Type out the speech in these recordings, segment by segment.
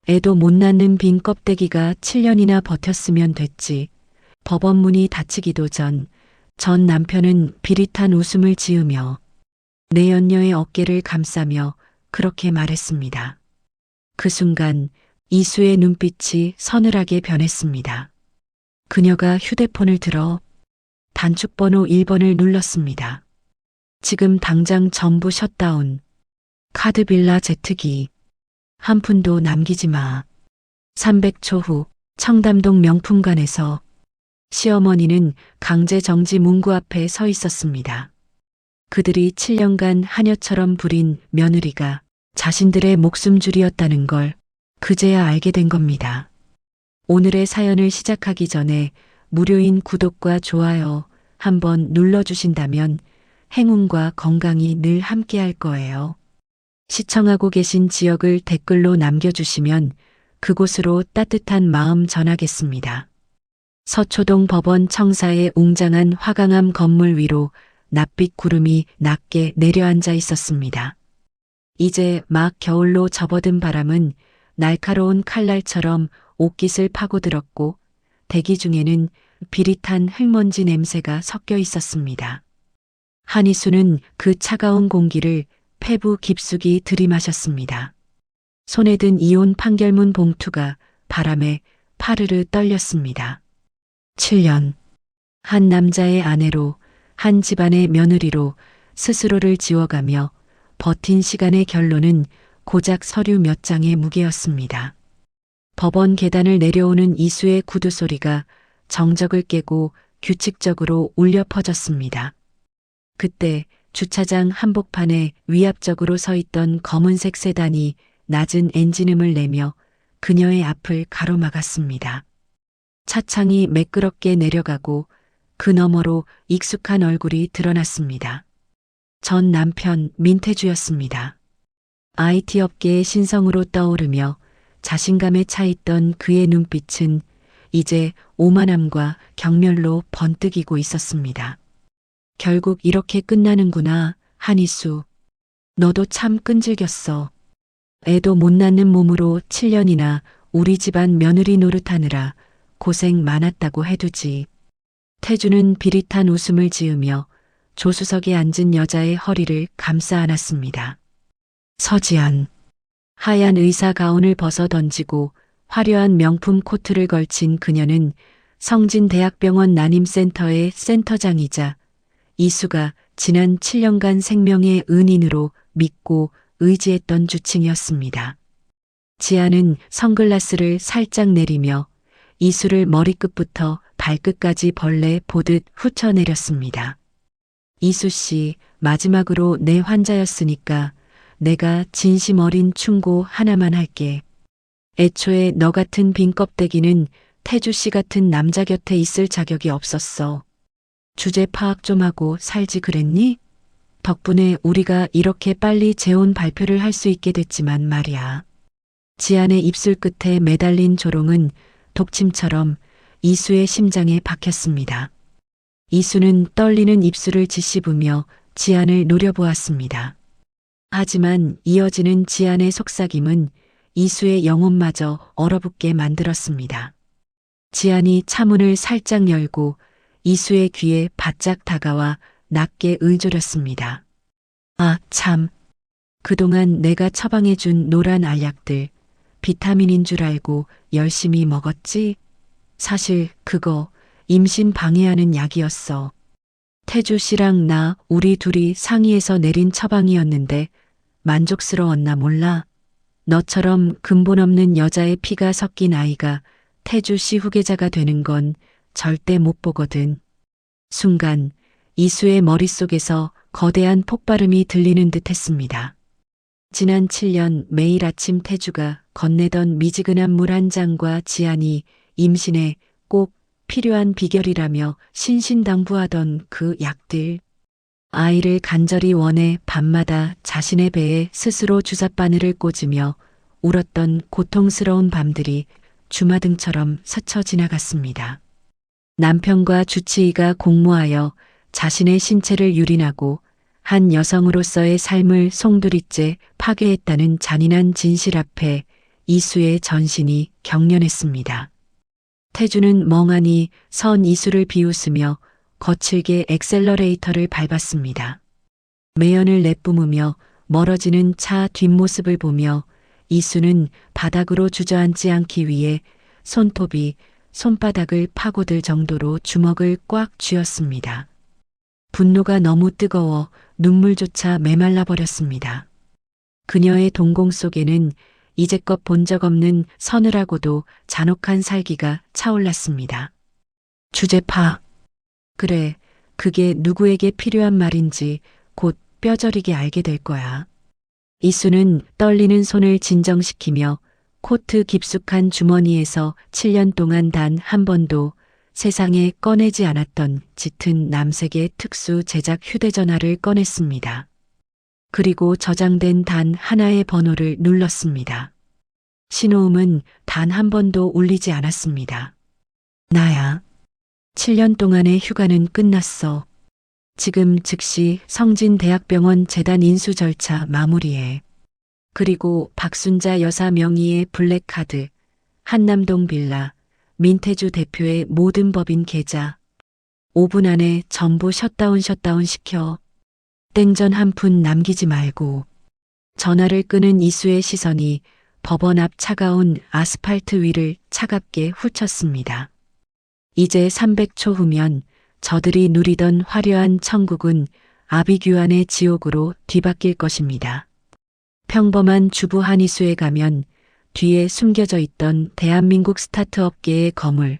애도 못 낳는 빈 껍데기가 7년이나 버텼으면 됐지. 법원 문이 닫히기도 전 남편은 비릿한 웃음을 지으며 내연녀의 어깨를 감싸며 그렇게 말했습니다. 그 순간 이수의 눈빛이 서늘하게 변했습니다. 그녀가 휴대폰을 들어 단축번호 1번을 눌렀습니다. 지금 당장 전부 셧다운. 카드빌라 제트기. 한 푼도 남기지 마. 300초 후 청담동 명품관에서 시어머니는 강제정지 문구 앞에 서 있었습니다. 그들이 7년간 하녀처럼 부린 며느리가 자신들의 목숨줄이었다는 걸 그제야 알게 된 겁니다. 오늘의 사연을 시작하기 전에 무료인 구독과 좋아요 한번 눌러주신다면 행운과 건강이 늘 함께할 거예요. 시청하고 계신 지역을 댓글로 남겨주시면 그곳으로 따뜻한 마음 전하겠습니다. 서초동 법원 청사의 웅장한 화강암 건물 위로 낯빛 구름이 낮게 내려앉아 있었습니다. 이제 막 겨울로 접어든 바람은 날카로운 칼날처럼 옷깃을 파고들었고 대기 중에는 비릿한 흙먼지 냄새가 섞여 있었습니다. 한희수는 그 차가운 공기를 폐부 깊숙이 들이마셨습니다. 손에 든 이혼 판결문 봉투가 바람에 파르르 떨렸습니다. 7년. 한 남자의 아내로, 한 집안의 며느리로 스스로를 지워가며 버틴 시간의 결론은 고작 서류 몇 장의 무게였습니다. 법원 계단을 내려오는 이수의 구두 소리가 정적을 깨고 규칙적으로 울려 퍼졌습니다. 그때 주차장 한복판에 위압적으로 서 있던 검은색 세단이 낮은 엔진음을 내며 그녀의 앞을 가로막았습니다. 차창이 매끄럽게 내려가고 그 너머로 익숙한 얼굴이 드러났습니다. 전 남편 민태주였습니다. IT 업계의 신성으로 떠오르며 자신감에 차있던 그의 눈빛은 이제 오만함과 경멸로 번뜩이고 있었습니다. 결국 이렇게 끝나는구나, 한희수. 너도 참 끈질겼어. 애도 못 낳는 몸으로 7년이나 우리 집안 며느리 노릇하느라 고생 많았다고 해두지. 태주는 비릿한 웃음을 지으며 조수석에 앉은 여자의 허리를 감싸 안았습니다. 서지연. 하얀 의사 가운을 벗어 던지고 화려한 명품 코트를 걸친 그녀는 성진대학병원 난임센터의 센터장이자 이수가 지난 7년간 생명의 은인으로 믿고 의지했던 주칭이었습니다. 지아는 선글라스를 살짝 내리며 이수를 머리끝부터 발끝까지 벌레 보듯 훑어내렸습니다. 이수 씨, 마지막으로 내 환자였으니까 내가 진심 어린 충고 하나만 할게. 애초에 너 같은 빈 껍데기는 태주 씨 같은 남자 곁에 있을 자격이 없었어. 주제 파악 좀 하고 살지 그랬니? 덕분에 우리가 이렇게 빨리 재혼 발표를 할 수 있게 됐지만 말이야. 지안의 입술 끝에 매달린 조롱은 독침처럼 이수의 심장에 박혔습니다. 이수는 떨리는 입술을 짓씹으며 지안을 노려보았습니다. 하지만 이어지는 지안의 속삭임은 이수의 영혼마저 얼어붙게 만들었습니다. 지안이 차문을 살짝 열고 이수의 귀에 바짝 다가와 낮게 의조렸습니다. 아, 참. 그동안 내가 처방해준 노란 알약들, 비타민인 줄 알고 열심히 먹었지? 사실 그거 임신 방해하는 약이었어. 태주 씨랑 나 우리 둘이 상의해서 내린 처방이었는데 만족스러웠나 몰라. 너처럼 근본 없는 여자의 피가 섞인 아이가 태주 씨 후계자가 되는 건 절대 못 보거든. 순간 이수의 머릿속에서 거대한 폭발음이 들리는 듯 했습니다. 지난 7년 매일 아침 태주가 건네던 미지근한 물 한 잔과 지안이 임신에 꼭 필요한 비결이라며 신신당부하던 그 약들. 아이를 간절히 원해 밤마다 자신의 배에 스스로 주사바늘을 꽂으며 울었던 고통스러운 밤들이 주마등처럼 스쳐 지나갔습니다. 남편과 주치의가 공모하여 자신의 신체를 유린하고 한 여성으로서의 삶을 송두리째 파괴했다는 잔인한 진실 앞에 이수의 전신이 경련했습니다. 태주는 멍하니 선 이수를 비웃으며 거칠게 엑셀러레이터를 밟았습니다. 매연을 내뿜으며 멀어지는 차 뒷모습을 보며 이수는 바닥으로 주저앉지 않기 위해 손톱이 손바닥을 파고들 정도로 주먹을 꽉 쥐었습니다. 분노가 너무 뜨거워 눈물조차 메말라 버렸습니다. 그녀의 동공 속에는 이제껏 본 적 없는 서늘하고도 잔혹한 살기가 차올랐습니다. 주제파. 그래, 그게 누구에게 필요한 말인지 곧 뼈저리게 알게 될 거야. 이수는 떨리는 손을 진정시키며 코트 깊숙한 주머니에서 7년 동안 단 한 번도 세상에 꺼내지 않았던 짙은 남색의 특수 제작 휴대전화를 꺼냈습니다. 그리고 저장된 단 하나의 번호를 눌렀습니다. 신호음은 단 한 번도 울리지 않았습니다. 나야. 7년 동안의 휴가는 끝났어. 지금 즉시 성진대학병원 재단 인수 절차 마무리해. 그리고 박순자 여사 명의의 블랙카드, 한남동 빌라, 민태주 대표의 모든 법인 계좌. 5분 안에 전부 셧다운 시켜. 땡전 한 푼 남기지 말고. 전화를 끄는 이수의 시선이 법원 앞 차가운 아스팔트 위를 차갑게 훑쳤습니다. 이제 300초 후면 저들이 누리던 화려한 천국은 아비규환의 지옥으로 뒤바뀔 것입니다. 평범한 주부 한이수에 가면 뒤에 숨겨져 있던 대한민국 스타트업계의 거물,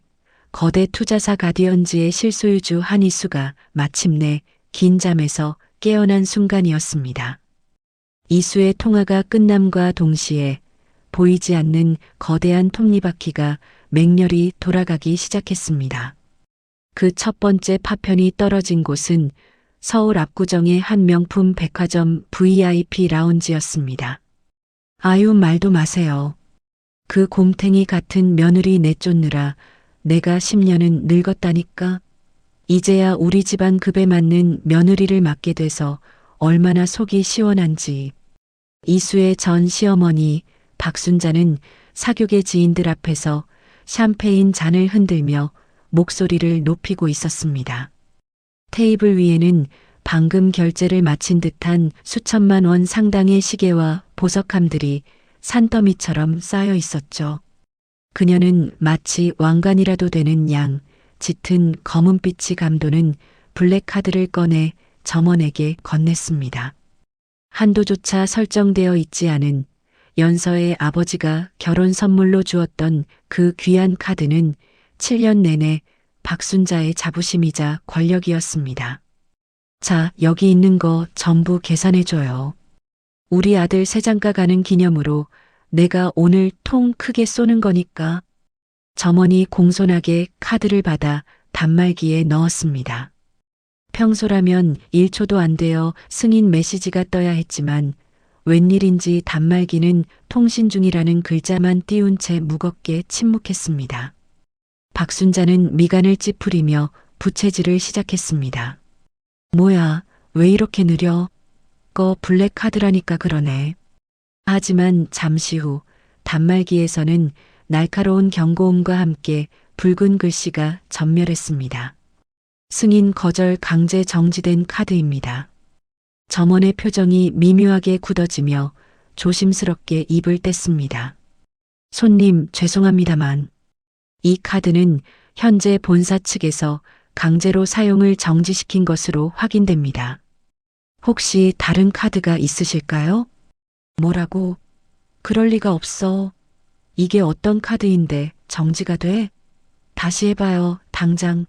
거대 투자사 가디언즈의 실소유주 한이수가 마침내 긴 잠에서 깨어난 순간이었습니다. 이수의 통화가 끝남과 동시에 보이지 않는 거대한 톱니바퀴가 맹렬히 돌아가기 시작했습니다. 그 첫 번째 파편이 떨어진 곳은 서울 압구정의 한 명품 백화점 VIP 라운지였습니다. 아유, 말도 마세요. 그 곰탱이 같은 며느리 내쫓느라 내가 10년은 늙었다니까. 이제야 우리 집안 급에 맞는 며느리를 맡게 돼서 얼마나 속이 시원한지. 이수의 전 시어머니 박순자는 사교계 지인들 앞에서 샴페인 잔을 흔들며 목소리를 높이고 있었습니다. 테이블 위에는 방금 결제를 마친 듯한 수천만 원 상당의 시계와 보석함들이 산더미처럼 쌓여 있었죠. 그녀는 마치 왕관이라도 되는 양 짙은 검은빛이 감도는 블랙카드를 꺼내 점원에게 건넸습니다. 한도조차 설정되어 있지 않은 연서의 아버지가 결혼 선물로 주었던 그 귀한 카드는 7년 내내 박순자의 자부심이자 권력이었습니다. 자, 여기 있는 거 전부 계산해줘요. 우리 아들 새장가 가는 기념으로 내가 오늘 통 크게 쏘는 거니까. 점원이 공손하게 카드를 받아 단말기에 넣었습니다. 평소라면 1초도 안 되어 승인 메시지가 떠야 했지만 웬일인지 단말기는 통신 중이라는 글자만 띄운 채 무겁게 침묵했습니다. 박순자는 미간을 찌푸리며 부채질을 시작했습니다. 뭐야, 왜 이렇게 느려? 블랙카드라니까 그러네. 하지만 잠시 후 단말기에서는 날카로운 경고음과 함께 붉은 글씨가 전멸했습니다. 승인 거절 강제 정지된 카드입니다. 점원의 표정이 미묘하게 굳어지며 조심스럽게 입을 뗐습니다. 손님, 죄송합니다만 이 카드는 현재 본사 측에서 강제로 사용을 정지시킨 것으로 확인됩니다. 혹시 다른 카드가 있으실까요? 뭐라고? 그럴 리가 없어. 이게 어떤 카드인데 정지가 돼? 다시 해봐요, 당장.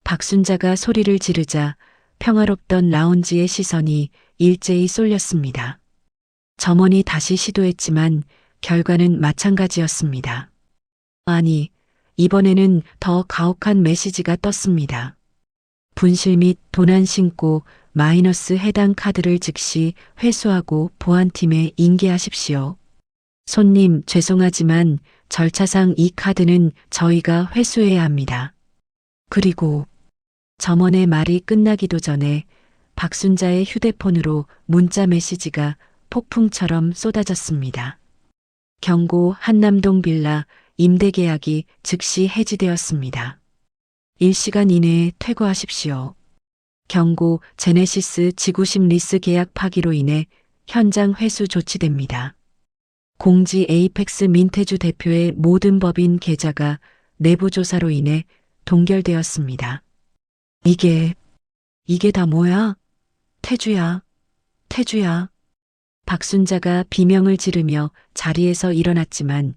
박순자가 소리를 지르자 평화롭던 라운지의 시선이 일제히 쏠렸습니다. 점원이 다시 시도했지만 결과는 마찬가지였습니다. 아니, 이번에는 더 가혹한 메시지가 떴습니다. 분실 및 도난 신고 마이너스 해당 카드를 즉시 회수하고 보안팀에 인계하십시오. 손님, 죄송하지만 절차상 이 카드는 저희가 회수해야 합니다. 그리고 점원의 말이 끝나기도 전에 박순자의 휴대폰으로 문자 메시지가 폭풍처럼 쏟아졌습니다. 경고 한남동 빌라 임대 계약이 즉시 해지되었습니다. 1시간 이내에 퇴거하십시오. 경고 제네시스 지구심 리스 계약 파기로 인해 현장 회수 조치됩니다. 공지 에이펙스 민테주 대표의 모든 법인 계좌가 내부 조사로 인해 동결되었습니다. 이게 다 뭐야? 태주야, 태주야. 박순자가 비명을 지르며 자리에서 일어났지만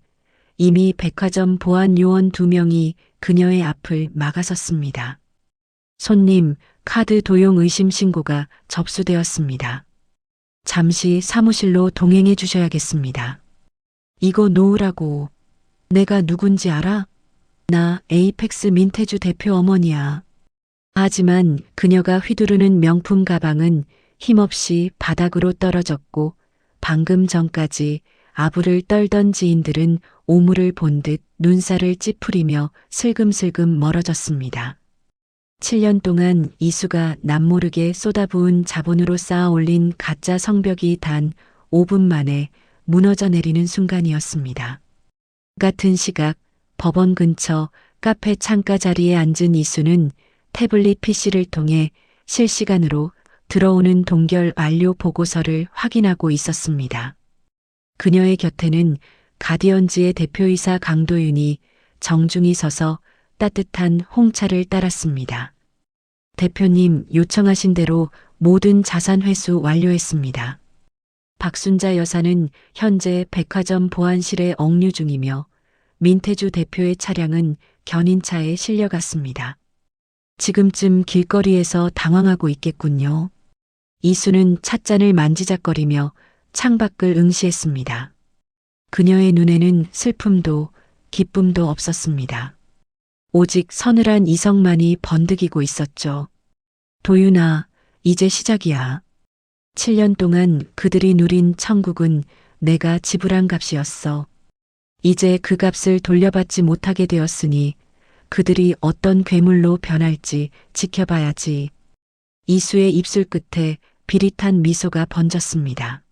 이미 백화점 보안 요원 2명이 그녀의 앞을 막아섰습니다. 손님, 카드 도용 의심 신고가 접수되었습니다. 잠시 사무실로 동행해 주셔야겠습니다. 이거 놓으라고. 내가 누군지 알아? 나 에이펙스 민테주 대표 어머니야. 하지만 그녀가 휘두르는 명품 가방은 힘없이 바닥으로 떨어졌고 방금 전까지 아부를 떨던 지인들은 오물을 본 듯 눈살을 찌푸리며 슬금슬금 멀어졌습니다. 7년 동안 이수가 남모르게 쏟아부은 자본으로 쌓아 올린 가짜 성벽이 단 5분 만에 무너져 내리는 순간이었습니다. 같은 시각 법원 근처 카페 창가 자리에 앉은 이수는 태블릿 PC를 통해 실시간으로 들어오는 동결 완료 보고서를 확인하고 있었습니다. 그녀의 곁에는 가디언즈의 대표이사 강도윤이 정중히 서서 따뜻한 홍차를 따랐습니다. 대표님 요청하신 대로 모든 자산 회수 완료했습니다. 박순자 여사는 현재 백화점 보안실에 억류 중이며 민태주 대표의 차량은 견인차에 실려갔습니다. 지금쯤 길거리에서 당황하고 있겠군요. 이수는 찻잔을 만지작거리며 창밖을 응시했습니다. 그녀의 눈에는 슬픔도 기쁨도 없었습니다. 오직 서늘한 이성만이 번득이고 있었죠. 도윤아, 이제 시작이야. 7년 동안 그들이 누린 천국은 내가 지불한 값이었어. 이제 그 값을 돌려받지 못하게 되었으니 그들이 어떤 괴물로 변할지 지켜봐야지. 이수의 입술 끝에 비릿한 미소가 번졌습니다.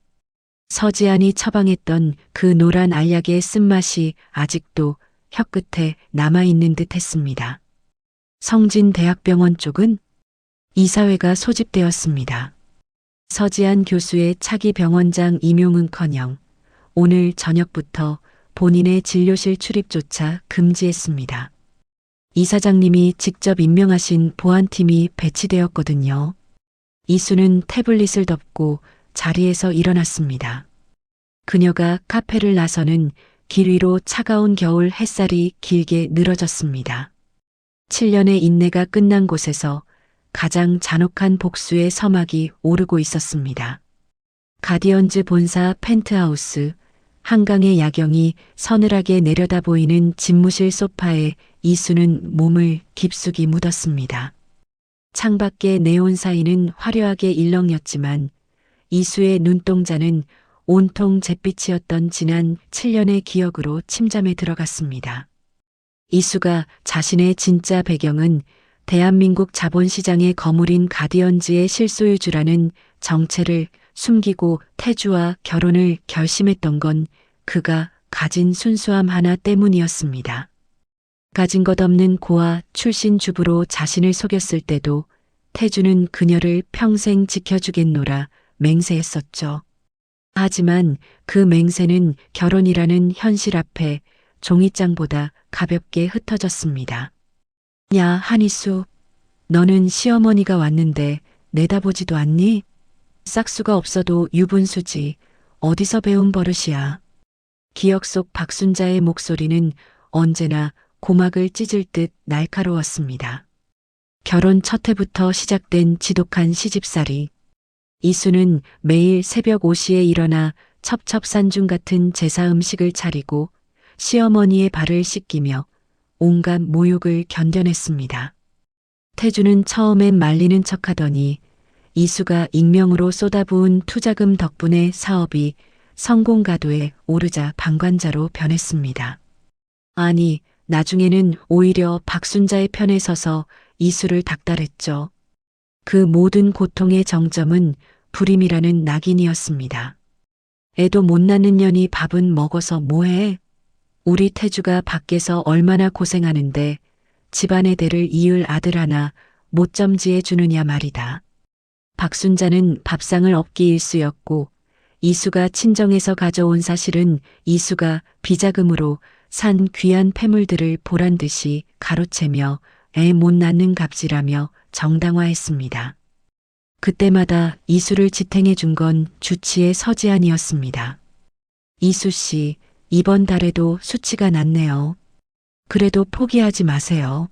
서지안이 처방했던 그 노란 알약의 쓴맛이 아직도 혀끝에 남아있는 듯 했습니다. 성진대학병원 쪽은 이사회가 소집되었습니다. 서지안 교수의 차기 병원장 임용은커녕 오늘 저녁부터 본인의 진료실 출입조차 금지했습니다. 이사장님이 직접 임명하신 보안팀이 배치되었거든요. 이수는 태블릿을 덮고 자리에서 일어났습니다. 그녀가 카페를 나서는 길 위로 차가운 겨울 햇살이 길게 늘어졌습니다. 7년의 인내가 끝난 곳에서 가장 잔혹한 복수의 서막이 오르고 있었습니다. 가디언즈 본사 펜트하우스, 한강의 야경이 서늘하게 내려다 보이는 집무실 소파에 이수는 몸을 깊숙이 묻었습니다. 창밖의 네온사인은 화려하게 일렁였지만 이수의 눈동자는 온통 잿빛이었던 지난 7년의 기억으로 침잠에 들어갔습니다. 이수가 자신의 진짜 배경은 대한민국 자본시장의 거물인 가디언즈의 실소유주라는 정체를 숨기고 태주와 결혼을 결심했던 건 그가 가진 순수함 하나 때문이었습니다. 가진 것 없는 고아 출신 주부로 자신을 속였을 때도 태주는 그녀를 평생 지켜주겠노라 맹세했었죠. 하지만 그 맹세는 결혼이라는 현실 앞에 종이장보다 가볍게 흩어졌습니다. 야, 한이수, 너는 시어머니가 왔는데 내다보지도 않니? 싹수가 없어도 유분수지. 어디서 배운 버릇이야. 기억 속 박순자의 목소리는 언제나 고막을 찢을 듯 날카로웠습니다. 결혼 첫 해부터 시작된 지독한 시집살이. 이수는 매일 새벽 5시에 일어나 첩첩산중 같은 제사 음식을 차리고 시어머니의 발을 씻기며 온갖 모욕을 견뎌냈습니다. 태주는 처음엔 말리는 척하더니 이수가 익명으로 쏟아부은 투자금 덕분에 사업이 성공 가도에 오르자 방관자로 변했습니다. 아니, 나중에는 오히려 박순자의 편에 서서 이수를 닥달했죠. 그 모든 고통의 정점은 불임이라는 낙인이었습니다. 애도 못 낳는 년이 밥은 먹어서 뭐해? 우리 태주가 밖에서 얼마나 고생하는데 집안의 대를 이을 아들 하나 못 점지해 주느냐 말이다. 박순자는 밥상을 업기 일쑤였고 이수가 친정에서 가져온 사실은 이수가 비자금으로 산 귀한 폐물들을 보란 듯이 가로채며 애 못 낳는 갑질하며 정당화했습니다. 그때마다 이수를 지탱해 준 건 주치의 서지안이었습니다. 이수 씨, 이번 달에도 수치가 났네요. 그래도 포기하지 마세요.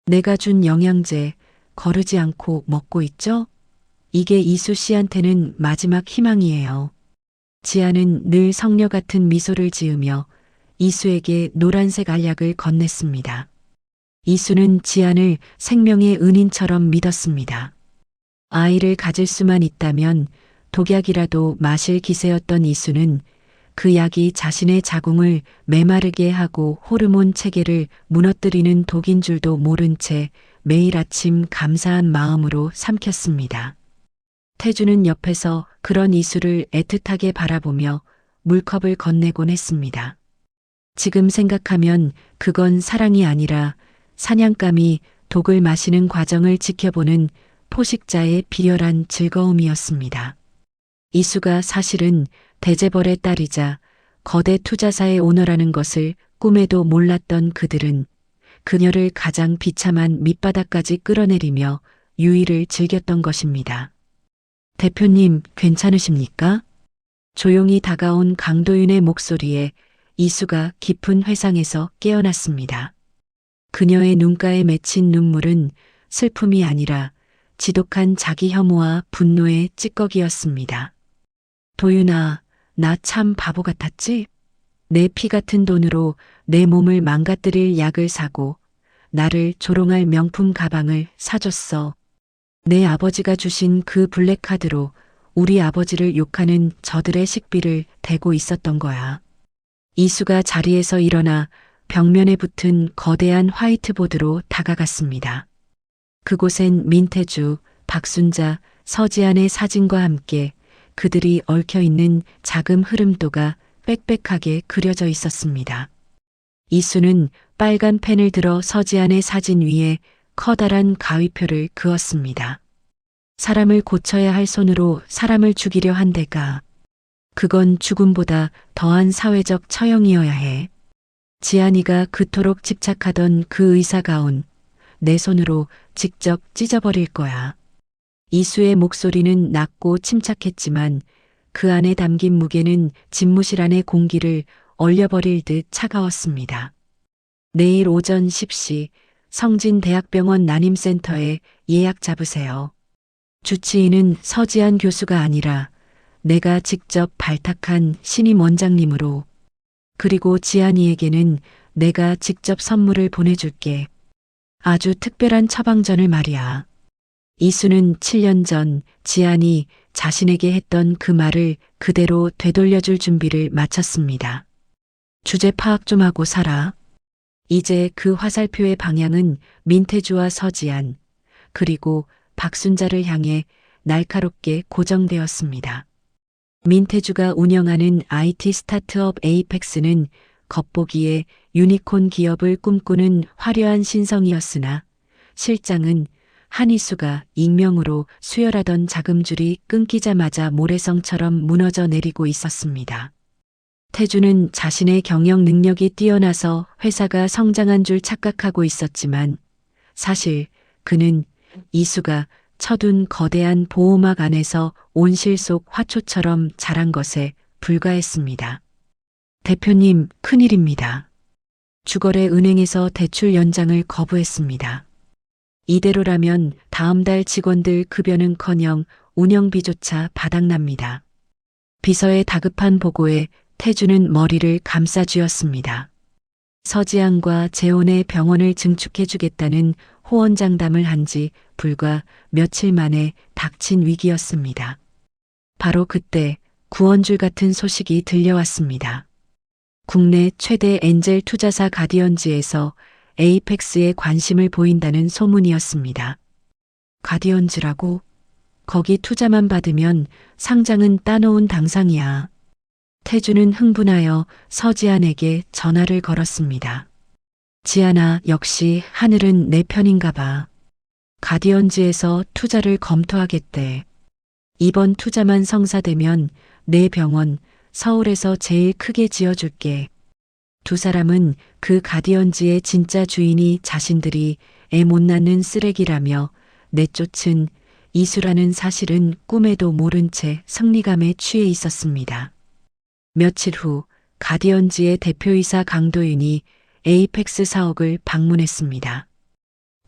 내가 준 영양제 거르지 않고 먹고 있죠? 이게 이수 씨한테는 마지막 희망이에요. 지아는 늘 성녀 같은 미소를 지으며 이수에게 노란색 알약을 건넸습니다. 이수는 지안을 생명의 은인처럼 믿었습니다. 아이를 가질 수만 있다면 독약이라도 마실 기세였던 이수는 그 약이 자신의 자궁을 메마르게 하고 호르몬 체계를 무너뜨리는 독인 줄도 모른 채 매일 아침 감사한 마음으로 삼켰습니다. 태주는 옆에서 그런 이수를 애틋하게 바라보며 물컵을 건네곤 했습니다. 지금 생각하면 그건 사랑이 아니라 사냥감이 독을 마시는 과정을 지켜보는 포식자의 비열한 즐거움이었습니다. 이수가 사실은 대재벌의 딸이자 거대 투자사의 오너라는 것을 꿈에도 몰랐던 그들은 그녀를 가장 비참한 밑바닥까지 끌어내리며 유의를 즐겼던 것입니다. 대표님, 괜찮으십니까? 조용히 다가온 강도윤의 목소리에 이수가 깊은 회상에서 깨어났습니다. 그녀의 눈가에 맺힌 눈물은 슬픔이 아니라 지독한 자기 혐오와 분노의 찌꺼기였습니다. 도윤아, 나 참 바보 같았지? 내 피 같은 돈으로 내 몸을 망가뜨릴 약을 사고 나를 조롱할 명품 가방을 사줬어. 내 아버지가 주신 그 블랙카드로 우리 아버지를 욕하는 저들의 식비를 대고 있었던 거야. 이수가 자리에서 일어나 벽면에 붙은 거대한 화이트보드로 다가갔습니다. 그곳엔 민태주, 박순자, 서지안의 사진과 함께 그들이 얽혀있는 작은 흐름도가 빽빽하게 그려져 있었습니다. 이수는 빨간 펜을 들어 서지안의 사진 위에 커다란 가위표를 그었습니다. 사람을 고쳐야 할 손으로 사람을 죽이려 한 데가 그건 죽음보다 더한 사회적 처형이어야 해. 지안이가 그토록 집착하던 그 의사가운 내 손으로 직접 찢어버릴 거야. 이수의 목소리는 낮고 침착했지만 그 안에 담긴 무게는 집무실 안의 공기를 얼려버릴 듯 차가웠습니다. 내일 오전 10시 성진대학병원 난임센터에 예약 잡으세요. 주치의는 서지안 교수가 아니라 내가 직접 발탁한 신임 원장님으로, 그리고 지안이에게는 내가 직접 선물을 보내줄게. 아주 특별한 처방전을 말이야. 이수는 7년 전 지안이 자신에게 했던 그 말을 그대로 되돌려줄 준비를 마쳤습니다. 주제 파악 좀 하고 살아. 이제 그 화살표의 방향은 민태주와 서지안, 그리고 박순자를 향해 날카롭게 고정되었습니다. 민태주가 운영하는 IT 스타트업 에이펙스는 겉보기에 유니콘 기업을 꿈꾸는 화려한 신성이었으나 실장은 한이수가 익명으로 수혈하던 자금줄이 끊기자마자 모래성처럼 무너져 내리고 있었습니다. 태주는 자신의 경영 능력이 뛰어나서 회사가 성장한 줄 착각하고 있었지만 사실 그는 이수가 쳐둔 거대한 보호막 안에서 온실 속 화초처럼 자란 것에 불과했습니다. 대표님, 큰일입니다. 주거래 은행에서 대출 연장을 거부했습니다. 이대로라면 다음 달 직원들 급여는커녕 운영비조차 바닥납니다. 비서의 다급한 보고에 태주는 머리를 감싸쥐었습니다. 서지안과 재혼의 병원을 증축해주겠다는 호언장담을 한 지 불과 며칠 만에 닥친 위기였습니다. 바로 그때 구원줄 같은 소식이 들려왔습니다. 국내 최대 엔젤 투자사 가디언즈에서 에이펙스에 관심을 보인다는 소문이었습니다. 가디언즈라고? 거기 투자만 받으면 상장은 따놓은 당상이야. 태주는 흥분하여 서지안에게 전화를 걸었습니다. 지안아, 역시 하늘은 내 편인가 봐. 가디언즈에서 투자를 검토하겠대. 이번 투자만 성사되면 내 병원 서울에서 제일 크게 지어줄게. 두 사람은 그 가디언즈의 진짜 주인이 자신들이 애 못 낳는 쓰레기라며 내쫓은 이수라는 사실은 꿈에도 모른 채 승리감에 취해 있었습니다. 며칠 후 가디언즈의 대표이사 강도윤이 에이펙스 사옥을 방문했습니다.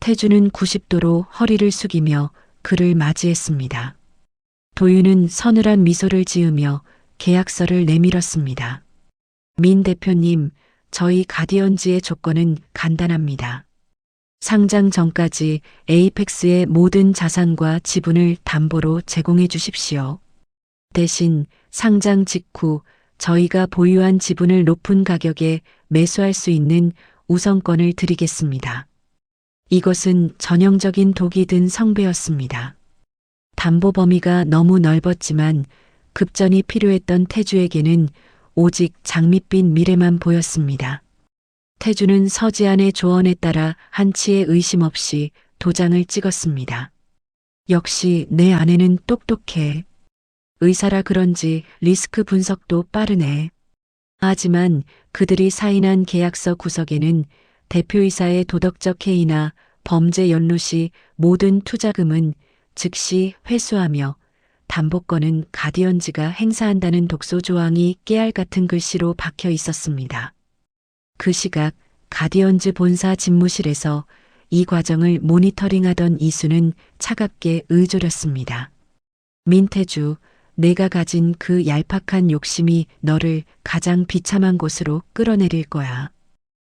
태주는 90도로 허리를 숙이며 그를 맞이했습니다. 도윤은 서늘한 미소를 지으며 계약서를 내밀었습니다. 민 대표님, 저희 가디언즈의 조건은 간단합니다. 상장 전까지 에이펙스의 모든 자산과 지분을 담보로 제공해 주십시오. 대신 상장 직후 저희가 보유한 지분을 높은 가격에 매수할 수 있는 우선권을 드리겠습니다. 이것은 전형적인 독이 든 성배였습니다. 담보 범위가 너무 넓었지만 급전이 필요했던 태주에게는 오직 장밋빛 미래만 보였습니다. 태주는 서지안의 조언에 따라 한치의 의심 없이 도장을 찍었습니다. 역시 내 아내는 똑똑해. 의사라 그런지 리스크 분석도 빠르네. 하지만 그들이 사인한 계약서 구석에는 대표이사의 도덕적 해이나 범죄 연루 시 모든 투자금은 즉시 회수하며 담보권은 가디언즈가 행사한다는 독소 조항이 깨알 같은 글씨로 박혀 있었습니다. 그 시각 가디언즈 본사 집무실에서 이 과정을 모니터링하던 이수는 차갑게 의졸였습니다. 민태주, 내가 가진 그 얄팍한 욕심이 너를 가장 비참한 곳으로 끌어내릴 거야.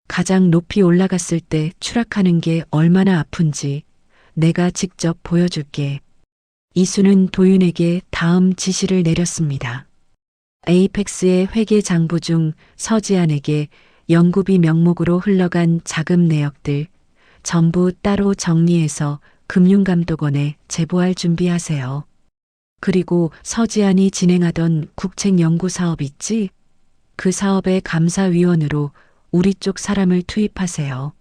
가장 높이 올라갔을 때 추락하는 게 얼마나 아픈지 내가 직접 보여줄게. 이수는 도윤에게 다음 지시를 내렸습니다. 에이펙스의 회계 장부 중 서지안에게 연구비 명목으로 흘러간 자금 내역들 전부 따로 정리해서 금융감독원에 제보할 준비하세요. 그리고 서지안이 진행하던 국책연구 사업 있지? 그 사업의 감사위원으로 우리 쪽 사람을 투입하세요.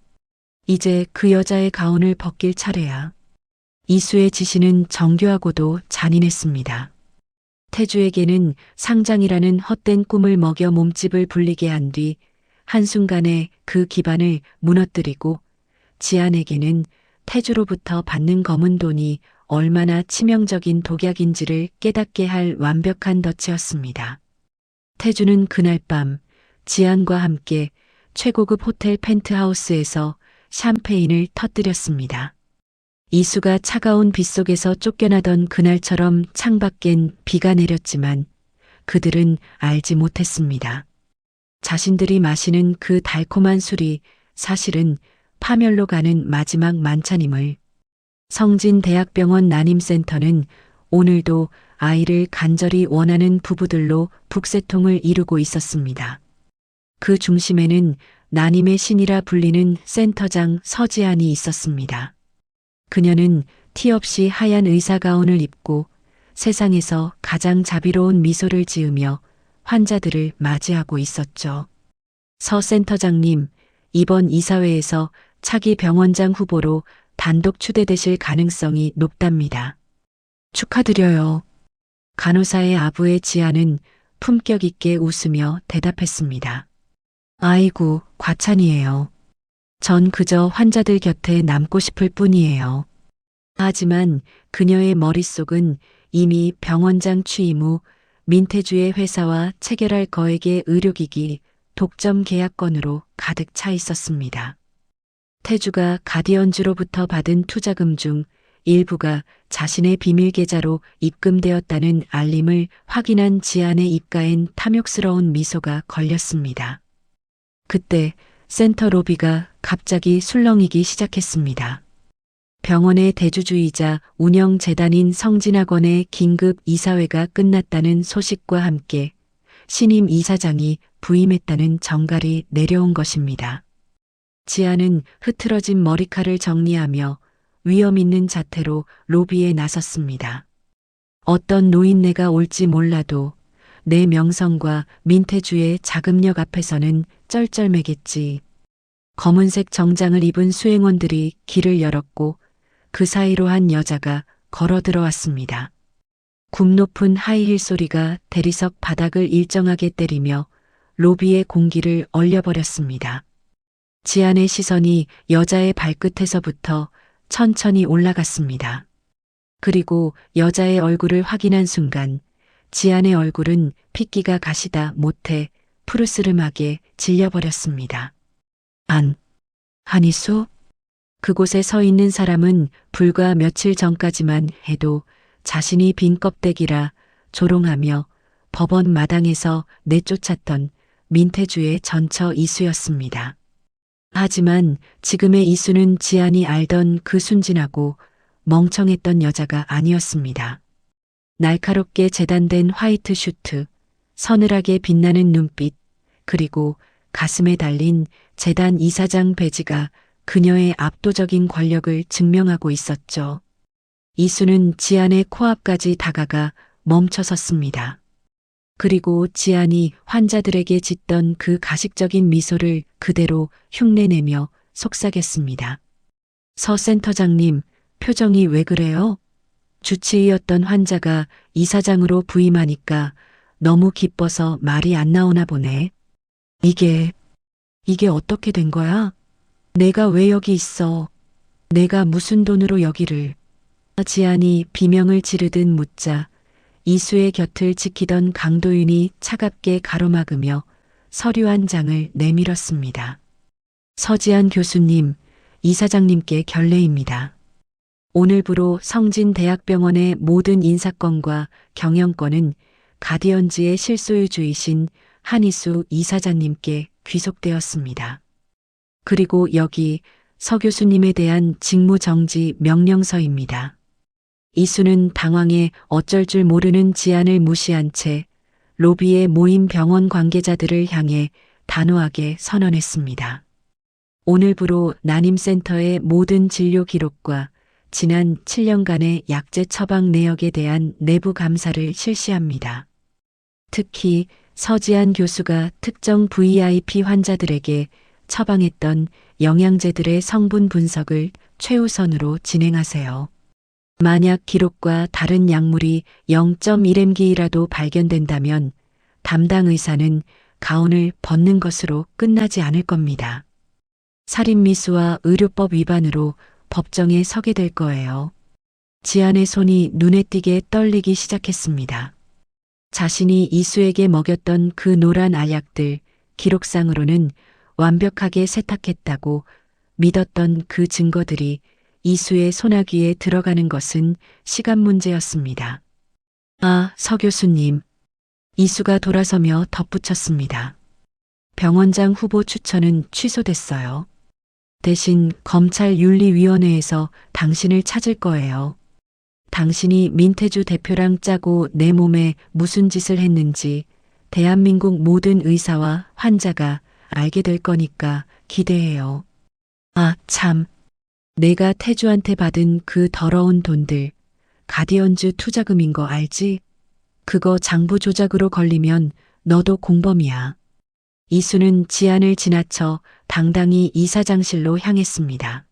이제 그 여자의 가온을 벗길 차례야. 이수의 지시는 정교하고도 잔인했습니다. 태주에게는 상장이라는 헛된 꿈을 먹여 몸집을 불리게 한 뒤 한순간에 그 기반을 무너뜨리고 지안에게는 태주로부터 받는 검은 돈이 얼마나 치명적인 독약인지를 깨닫게 할 완벽한 덫이었습니다. 태주는 그날 밤 지안과 함께 최고급 호텔 펜트하우스에서 샴페인을 터뜨렸습니다. 이수가 차가운 빗속에서 쫓겨나던 그날처럼 창밖엔 비가 내렸지만 그들은 알지 못했습니다. 자신들이 마시는 그 달콤한 술이 사실은 파멸로 가는 마지막 만찬임을. 성진대학병원 난임센터는 오늘도 아이를 간절히 원하는 부부들로 북새통을 이루고 있었습니다. 그 중심에는 난임의 신이라 불리는 센터장 서지안이 있었습니다. 그녀는 티 없이 하얀 의사가운을 입고 세상에서 가장 자비로운 미소를 지으며 환자들을 맞이하고 있었죠. 서 센터장님, 이번 이사회에서 차기 병원장 후보로 단독 추대되실 가능성이 높답니다. 축하드려요. 간호사의 아부의 지아는 품격 있게 웃으며 대답했습니다. 아이고, 과찬이에요. 전 그저 환자들 곁에 남고 싶을 뿐이에요. 하지만 그녀의 머릿속은 이미 병원장 취임 후 민태주의 회사와 체결할 거액의 의료기기 독점 계약건으로 가득 차 있었습니다. 태주가 가디언즈로부터 받은 투자금 중 일부가 자신의 비밀 계좌로 입금되었다는 알림을 확인한 지안의 입가엔 탐욕스러운 미소가 걸렸습니다. 그때 센터 로비가 갑자기 술렁이기 시작했습니다. 병원의 대주주이자 운영재단인 성진학원의 긴급 이사회가 끝났다는 소식과 함께 신임 이사장이 부임했다는 정갈이 내려온 것입니다. 지아는 흐트러진 머리칼을 정리하며 위험 있는 자태로 로비에 나섰습니다. 어떤 노인네가 올지 몰라도 내 명성과 민태주의 자금력 앞에서는 쩔쩔매겠지. 검은색 정장을 입은 수행원들이 길을 열었고 그 사이로 한 여자가 걸어 들어왔습니다. 굽 높은 하이힐 소리가 대리석 바닥을 일정하게 때리며 로비의 공기를 얼려버렸습니다. 지안의 시선이 여자의 발끝에서부터 천천히 올라갔습니다. 그리고 여자의 얼굴을 확인한 순간 지안의 얼굴은 핏기가 가시다 못해 푸르스름하게 질려버렸습니다. 한희수? 그곳에 서 있는 사람은 불과 며칠 전까지만 해도 자신이 빈 껍데기라 조롱하며 법원 마당에서 내쫓았던 민태주의 전처 이수였습니다. 하지만 지금의 이수는 지안이 알던 그 순진하고 멍청했던 여자가 아니었습니다. 날카롭게 재단된 화이트 슈트, 서늘하게 빛나는 눈빛, 그리고 가슴에 달린 재단 이사장 배지가 그녀의 압도적인 권력을 증명하고 있었죠. 이수는 지안의 코앞까지 다가가 멈춰섰습니다. 그리고 지안이 환자들에게 짓던 그 가식적인 미소를 그대로 흉내내며 속삭였습니다. 서 센터장님, 표정이 왜 그래요? 주치의였던 환자가 이사장으로 부임하니까 너무 기뻐서 말이 안 나오나 보네. 이게 어떻게 된 거야? 내가 왜 여기 있어? 내가 무슨 돈으로 여기를? 지안이 비명을 지르듯 묻자 이수의 곁을 지키던 강도윤이 차갑게 가로막으며 서류 한 장을 내밀었습니다. 서지안 교수님, 이사장님께 결례입니다. 오늘부로 성진대학병원의 모든 인사권과 경영권은 가디언즈의 실소유주이신 한희수 이사장님께 귀속되었습니다. 그리고 여기 서 교수님에 대한 직무정지 명령서입니다. 이수는 당황해 어쩔 줄 모르는 지안을 무시한 채 로비에 모인 병원 관계자들을 향해 단호하게 선언했습니다. 오늘부로 난임센터의 모든 진료 기록과 지난 7년간의 약제 처방 내역에 대한 내부 감사를 실시합니다. 특히 서지안 교수가 특정 VIP 환자들에게 처방했던 영양제들의 성분 분석을 최우선으로 진행하세요. 만약 기록과 다른 약물이 0.1mg이라도 발견된다면 담당 의사는 가온을 벗는 것으로 끝나지 않을 겁니다. 살인미수와 의료법 위반으로 법정에 서게 될 거예요. 지안의 손이 눈에 띄게 떨리기 시작했습니다. 자신이 이수에게 먹였던 그 노란 알약들, 기록상으로는 완벽하게 세탁했다고 믿었던 그 증거들이 이수의 소나귀에 들어가는 것은 시간 문제였습니다. 아, 서 교수님. 이수가 돌아서며 덧붙였습니다. 병원장 후보 추천은 취소됐어요. 대신 검찰윤리위원회에서 당신을 찾을 거예요. 당신이 민태주 대표랑 짜고 내 몸에 무슨 짓을 했는지 대한민국 모든 의사와 환자가 알게 될 거니까 기대해요. 아, 참. 내가 태주한테 받은 그 더러운 돈들, 가디언즈 투자금인 거 알지? 그거 장부 조작으로 걸리면 너도 공범이야. 이수는 지안을 지나쳐 당당히 이사장실로 향했습니다.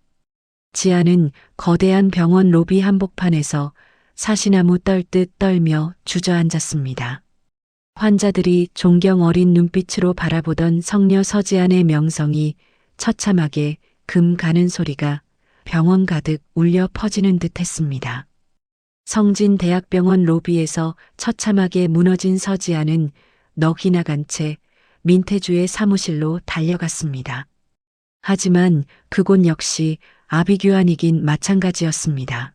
지안은 거대한 병원 로비 한복판에서 사시나무 떨듯 떨며 주저앉았습니다. 환자들이 존경 어린 눈빛으로 바라보던 성녀 서지안의 명성이 처참하게 금 가는 소리가 병원 가득 울려 퍼지는 듯 했습니다. 성진대학병원 로비에서 처참하게 무너진 서지안은 넋이 나간 채 민태주의 사무실로 달려갔습니다. 하지만 그곳 역시 아비규환이긴 마찬가지였습니다.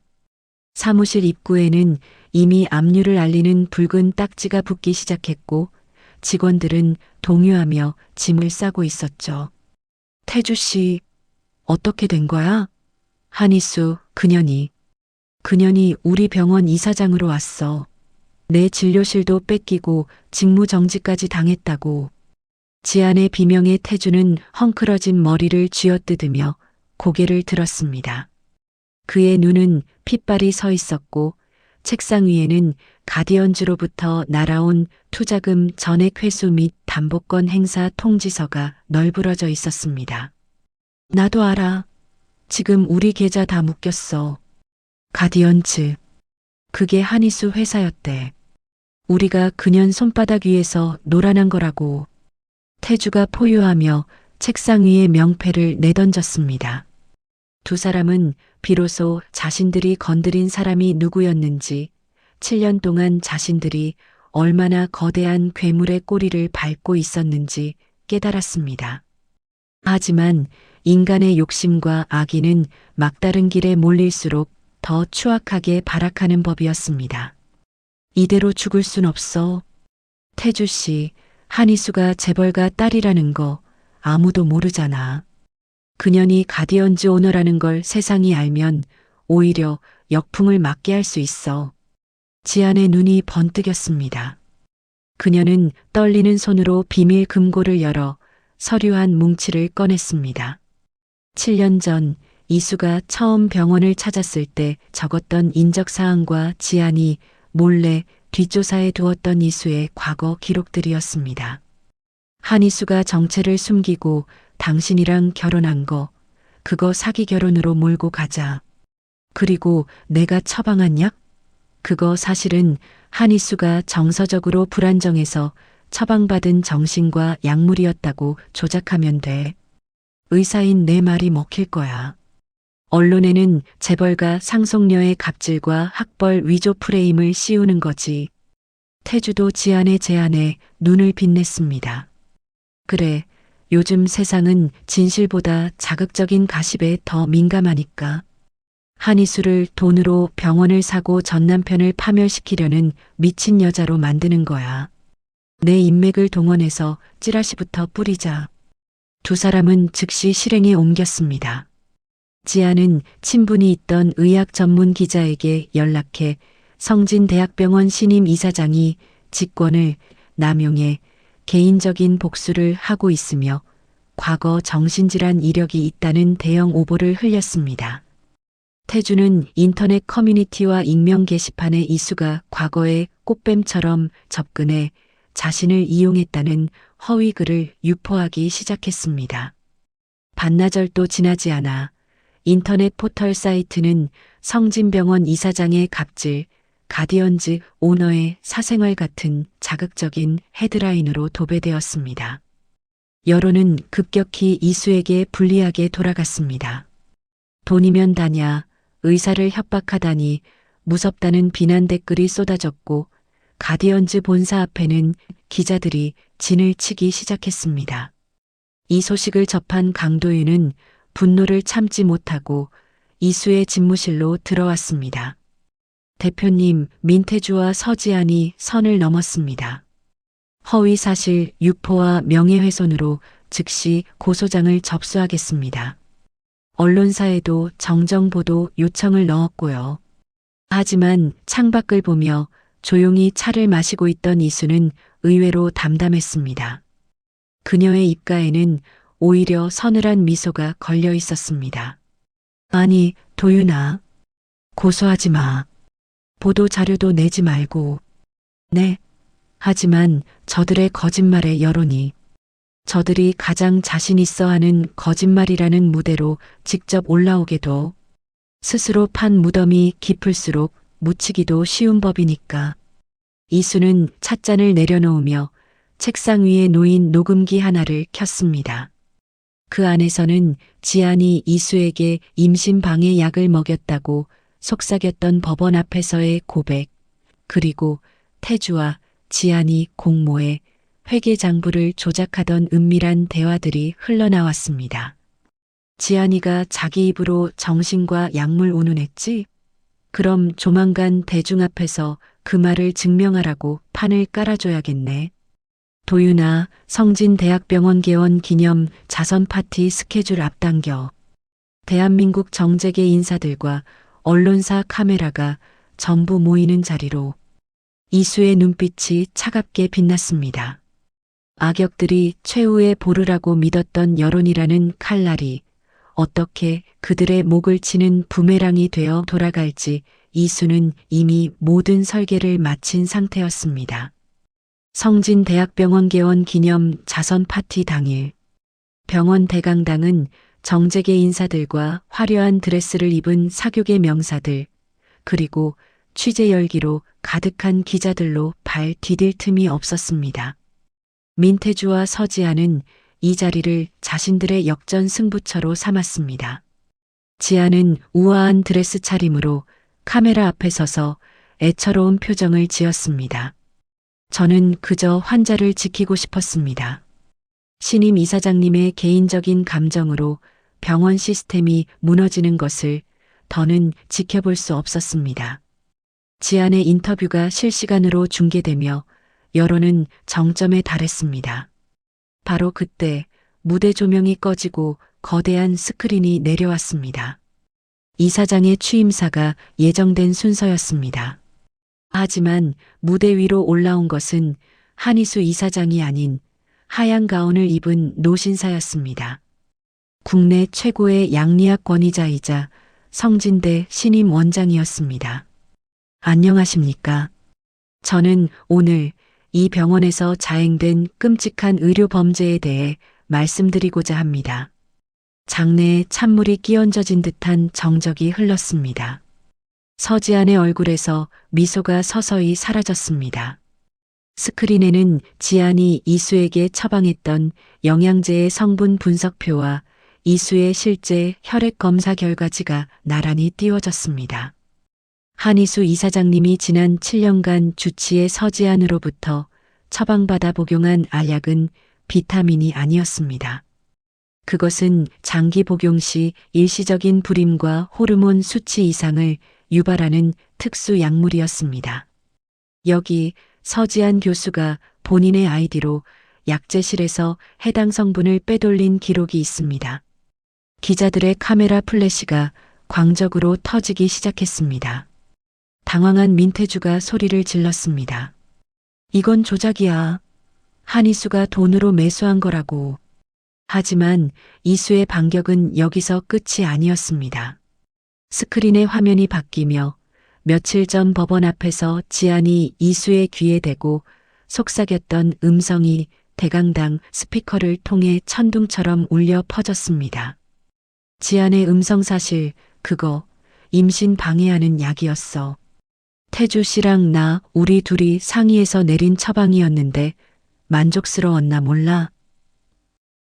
사무실 입구에는 이미 압류를 알리는 붉은 딱지가 붙기 시작했고 직원들은 동요하며 짐을 싸고 있었죠. 태주 씨, 어떻게 된 거야? 한희수, 그년이 우리 병원 이사장으로 왔어. 내 진료실도 뺏기고 직무정지까지 당했다고. 지안의 비명에 태주는 헝클어진 머리를 쥐어뜯으며 고개를 들었습니다. 그의 눈은 핏발이 서 있었고 책상 위에는 가디언즈로부터 날아온 투자금 전액 회수 및 담보권 행사 통지서가 널브러져 있었습니다. 나도 알아. 지금 우리 계좌 다 묶였어. 가디언즈. 그게 한희수 회사였대. 우리가 그년 손바닥 위에서 놀아난 거라고. 태주가 포효하며 책상 위에 명패를 내던졌습니다. 두 사람은 비로소 자신들이 건드린 사람이 누구였는지, 7년 동안 자신들이 얼마나 거대한 괴물의 꼬리를 밟고 있었는지 깨달았습니다. 하지만 인간의 욕심과 악의는 막다른 길에 몰릴수록 더 추악하게 발악하는 법이었습니다. 이대로 죽을 순 없어. 태주 씨, 한희수가 재벌가 딸이라는 거 아무도 모르잖아. 그년이 가디언즈 오너라는 걸 세상이 알면 오히려 역풍을 맞게 할 수 있어. 지안의 눈이 번뜩였습니다. 그녀는 떨리는 손으로 비밀 금고를 열어 서류 한 뭉치를 꺼냈습니다. 7년 전 이수가 처음 병원을 찾았을 때 적었던 인적사항과 지안이 몰래 뒷조사해 두었던 이수의 과거 기록들이었습니다. 한이수가 정체를 숨기고 당신이랑 결혼한 거, 그거 사기 결혼으로 몰고 가자. 그리고 내가 처방한 약? 그거 사실은 한이수가 정서적으로 불안정해서 처방받은 정신과 약물이었다고 조작하면 돼. 의사인 내 말이 먹힐 거야. 언론에는 재벌가 상속녀의 갑질과 학벌 위조 프레임을 씌우는 거지. 태주도 지안의 제안에 눈을 빛냈습니다. 그래, 요즘 세상은 진실보다 자극적인 가십에 더 민감하니까. 한이수를 돈으로 병원을 사고 전 남편을 파멸시키려는 미친 여자로 만드는 거야. 내 인맥을 동원해서 찌라시부터 뿌리자. 두 사람은 즉시 실행에 옮겼습니다. 지아는 친분이 있던 의학 전문 기자에게 연락해 성진대학병원 신임 이사장이 직권을 남용해 개인적인 복수를 하고 있으며 과거 정신질환 이력이 있다는 대형 오보를 흘렸습니다. 태주는 인터넷 커뮤니티와 익명 게시판에 이수가 과거에 꽃뱀처럼 접근해 자신을 이용했다는 허위 글을 유포하기 시작했습니다. 반나절도 지나지 않아 인터넷 포털 사이트는 성진병원 이사장의 갑질, 가디언즈 오너의 사생활 같은 자극적인 헤드라인으로 도배되었습니다. 여론은 급격히 이수에게 불리하게 돌아갔습니다. 돈이면 다냐, 의사를 협박하다니 무섭다는 비난 댓글이 쏟아졌고 가디언즈 본사 앞에는 기자들이 진을 치기 시작했습니다. 이 소식을 접한 강도윤은 분노를 참지 못하고 이수의 집무실로 들어왔습니다. 대표님, 민태주와 서지안이 선을 넘었습니다. 허위사실 유포와 명예훼손으로 즉시 고소장을 접수하겠습니다. 언론사에도 정정보도 요청을 넣었고요. 하지만 창밖을 보며 조용히 차를 마시고 있던 이수는 의외로 담담했습니다. 그녀의 입가에는 오히려 서늘한 미소가 걸려 있었습니다. 아니, 도윤아. 고소하지 마. 보도 자료도 내지 말고. 네. 하지만 저들의 거짓말의 여론이 저들이 가장 자신 있어 하는 거짓말이라는 무대로 직접 올라오게도 스스로 판 무덤이 깊을수록 묻히기도 쉬운 법이니까. 이수는 찻잔을 내려놓으며 책상 위에 놓인 녹음기 하나를 켰습니다. 그 안에서는 지안이 이수에게 임신방해 약을 먹였다고 속삭였던 법원 앞에서의 고백, 그리고 태주와 지안이 공모해 회계장부를 조작하던 은밀한 대화들이 흘러나왔습니다. 지안이가 자기 입으로 정신과 약물 운운했지? 그럼 조만간 대중 앞에서 그 말을 증명하라고 판을 깔아줘야겠네. 도윤아, 성진대학병원 개원 기념 자선 파티 스케줄 앞당겨. 대한민국 정재계 인사들과 언론사 카메라가 전부 모이는 자리로. 이수의 눈빛이 차갑게 빛났습니다. 악역들이 최후의 보루라고 믿었던 여론이라는 칼날이 어떻게 그들의 목을 치는 부메랑이 되어 돌아갈지 이수는 이미 모든 설계를 마친 상태였습니다. 성진대학병원 개원 기념 자선 파티 당일, 병원 대강당은 정재계 인사들과 화려한 드레스를 입은 사교계 명사들, 그리고 취재 열기로 가득한 기자들로 발 디딜 틈이 없었습니다. 민태주와 서지아는 이 자리를 자신들의 역전 승부처로 삼았습니다. 지아는 우아한 드레스 차림으로 카메라 앞에 서서 애처로운 표정을 지었습니다. 저는 그저 환자를 지키고 싶었습니다. 신임 이사장님의 개인적인 감정으로 병원 시스템이 무너지는 것을 더는 지켜볼 수 없었습니다. 지안의 인터뷰가 실시간으로 중계되며 여론은 정점에 달했습니다. 바로 그때 무대 조명이 꺼지고 거대한 스크린이 내려왔습니다. 이사장의 취임사가 예정된 순서였습니다. 하지만 무대 위로 올라온 것은 한희수 이사장이 아닌 하얀 가운을 입은 노신사였습니다. 국내 최고의 양리학 권위자이자 성진대 신임 원장이었습니다. 안녕하십니까? 저는 오늘 이 병원에서 자행된 끔찍한 의료 범죄에 대해 말씀드리고자 합니다. 장내에 찬물이 끼얹어진 듯한 정적이 흘렀습니다. 서지안의 얼굴에서 미소가 서서히 사라졌습니다. 스크린에는 지안이 이수에게 처방했던 영양제의 성분 분석표와 이수의 실제 혈액 검사 결과지가 나란히 띄워졌습니다. 한희수 이사장님이 지난 7년간 주치의 서지안으로부터 처방받아 복용한 알약은 비타민이 아니었습니다. 그것은 장기 복용 시 일시적인 불임과 호르몬 수치 이상을 유발하는 특수 약물이었습니다. 여기 서지안 교수가 본인의 아이디로 약제실에서 해당 성분을 빼돌린 기록이 있습니다. 기자들의 카메라 플래시가 광적으로 터지기 시작했습니다. 당황한 민태주가 소리를 질렀습니다. 이건 조작이야. 한희수가 돈으로 매수한 거라고. 하지만 이수의 반격은 여기서 끝이 아니었습니다. 스크린의 화면이 바뀌며 며칠 전 법원 앞에서 지안이 이수의 귀에 대고 속삭였던 음성이 대강당 스피커를 통해 천둥처럼 울려 퍼졌습니다. 지안의 음성 사실, 그거 임신 방해하는 약이었어. 태주 씨랑 나 우리 둘이 상의해서 내린 처방이었는데 만족스러웠나 몰라.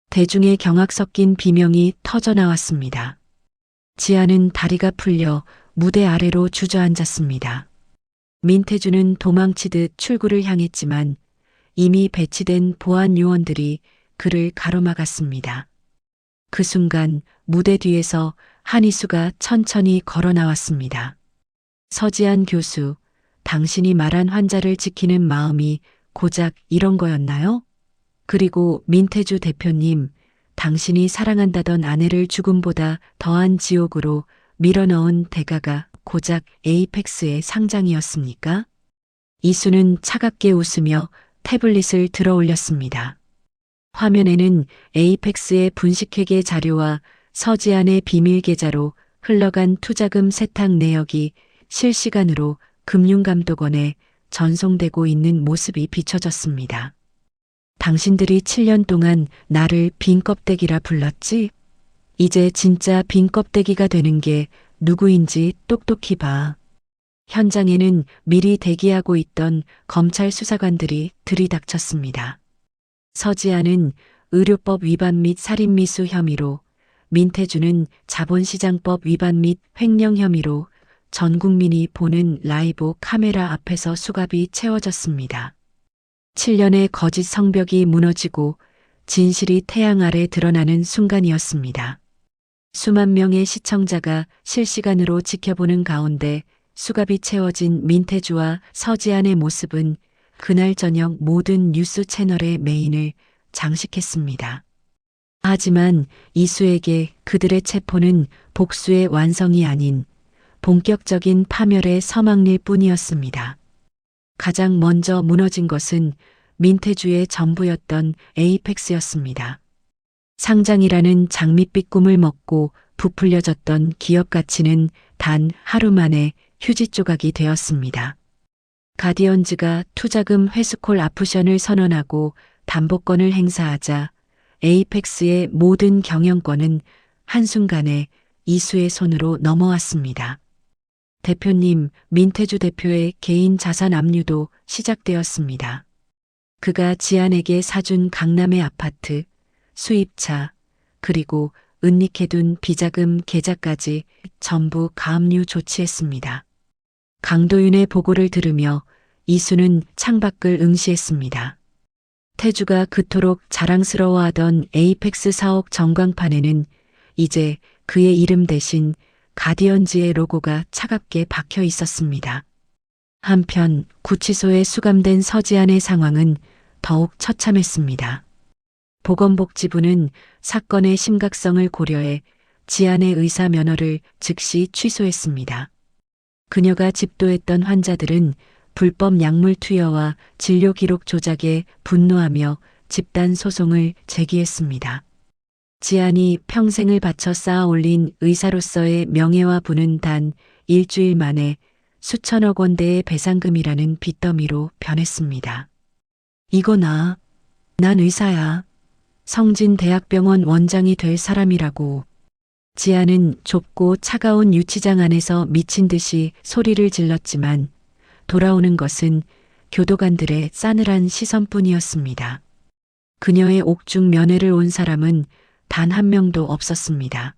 대중의 경악 섞인 비명이 터져 나왔습니다. 지아는 다리가 풀려 무대 아래로 주저앉았습니다. 민태주는 도망치듯 출구를 향했지만 이미 배치된 보안 요원들이 그를 가로막았습니다. 그 순간 무대 뒤에서 한희수가 천천히 걸어 나왔습니다. 서지안 교수, 당신이 말한 환자를 지키는 마음이 고작 이런 거였나요? 그리고 민태주 대표님, 당신이 사랑한다던 아내를 죽음보다 더한 지옥으로 밀어넣은 대가가 고작 에이펙스의 상장이었습니까? 이수는 차갑게 웃으며 태블릿을 들어 올렸습니다. 화면에는 에이펙스의 분식회계 자료와 서지안의 비밀 계좌로 흘러간 투자금 세탁 내역이 실시간으로 금융감독원에 전송되고 있는 모습이 비춰졌습니다. 당신들이 7년 동안 나를 빈 껍데기라 불렀지? 이제 진짜 빈 껍데기가 되는 게 누구인지 똑똑히 봐. 현장에는 미리 대기하고 있던 검찰 수사관들이 들이닥쳤습니다. 서지아는 의료법 위반 및 살인미수 혐의로, 민태주는 자본시장법 위반 및 횡령 혐의로 전 국민이 보는 라이브 카메라 앞에서 수갑이 채워졌습니다. 7년의 거짓 성벽이 무너지고 진실이 태양 아래 드러나는 순간이었습니다. 수만 명의 시청자가 실시간으로 지켜보는 가운데 수갑이 채워진 민태주와 서지안의 모습은 그날 저녁 모든 뉴스 채널의 메인을 장식했습니다. 하지만 이수에게 그들의 체포는 복수의 완성이 아닌 본격적인 파멸의 서막일 뿐이었습니다. 가장 먼저 무너진 것은 민태주의 전부였던 에이펙스였습니다. 상장이라는 장밋빛 꿈을 먹고 부풀려졌던 기업 가치는 단 하루 만에 휴지 조각이 되었습니다. 가디언즈가 투자금 회수콜 아프션을 선언하고 담보권을 행사하자 에이펙스의 모든 경영권은 한순간에 이수의 손으로 넘어왔습니다. 대표님, 민태주 대표의 개인 자산 압류도 시작되었습니다. 그가 지안에게 사준 강남의 아파트, 수입차, 그리고 은닉해둔 비자금 계좌까지 전부 가압류 조치했습니다. 강도윤의 보고를 들으며 이수는 창밖을 응시했습니다. 태주가 그토록 자랑스러워하던 에이펙스 사옥 전광판에는 이제 그의 이름 대신 가디언즈의 로고가 차갑게 박혀 있었습니다. 한편 구치소에 수감된 서지안의 상황은 더욱 처참했습니다. 보건복지부는 사건의 심각성을 고려해 지안의 의사 면허를 즉시 취소했습니다. 그녀가 집도했던 환자들은 불법 약물 투여와 진료 기록 조작에 분노하며 집단 소송을 제기했습니다. 지안이 평생을 바쳐 쌓아 올린 의사로서의 명예와 부는 단 일주일 만에 수천억 원대의 배상금이라는 빚더미로 변했습니다. 이거나, 난 의사야. 성진대학병원 원장이 될 사람이라고. 지안은 좁고 차가운 유치장 안에서 미친 듯이 소리를 질렀지만 돌아오는 것은 교도관들의 싸늘한 시선뿐이었습니다. 그녀의 옥중 면회를 온 사람은 단 한 명도 없었습니다.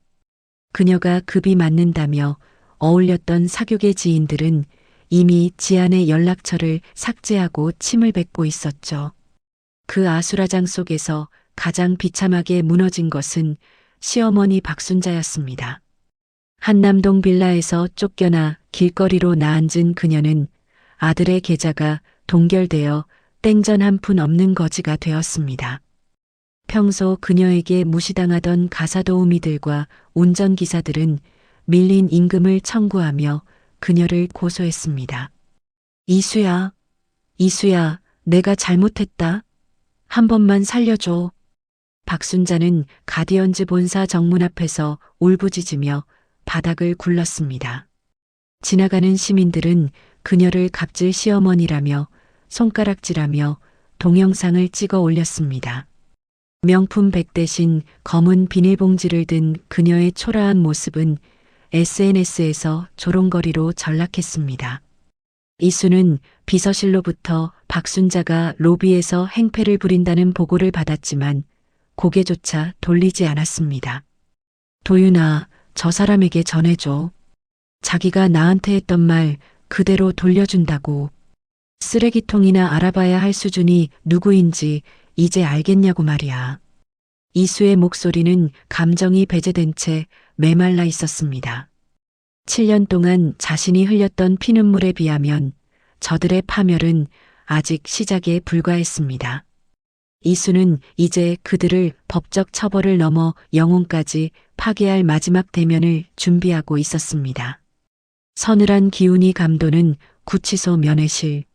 그녀가 급이 맞는다며 어울렸던 사교계 지인들은 이미 지안의 연락처를 삭제하고 침을 뱉고 있었죠. 그 아수라장 속에서 가장 비참하게 무너진 것은 시어머니 박순자였습니다. 한남동 빌라에서 쫓겨나 길거리로 나앉은 그녀는 아들의 계좌가 동결되어 땡전 한 푼 없는 거지가 되었습니다. 평소 그녀에게 무시당하던 가사도우미들과 운전기사들은 밀린 임금을 청구하며 그녀를 고소했습니다. 이수야, 이수야, 내가 잘못했다. 한 번만 살려줘. 박순자는 가디언즈 본사 정문 앞에서 울부짖으며 바닥을 굴렀습니다. 지나가는 시민들은 그녀를 갑질 시어머니라며 손가락질하며 동영상을 찍어 올렸습니다. 명품 백 대신 검은 비닐봉지를 든 그녀의 초라한 모습은 SNS에서 조롱거리로 전락했습니다. 이수는 비서실로부터 박순자가 로비에서 행패를 부린다는 보고를 받았지만 고개조차 돌리지 않았습니다. 도윤아, 저 사람에게 전해줘. 자기가 나한테 했던 말 그대로 돌려준다고. 쓰레기통이나 알아봐야 할 수준이 누구인지 이제 알겠냐고 말이야. 이수의 목소리는 감정이 배제된 채 메말라 있었습니다. 7년 동안 자신이 흘렸던 피눈물에 비하면 저들의 파멸은 아직 시작에 불과했습니다. 이수는 이제 그들을 법적 처벌을 넘어 영혼까지 파괴할 마지막 대면을 준비하고 있었습니다. 서늘한 기운이 감도는 구치소 면회실.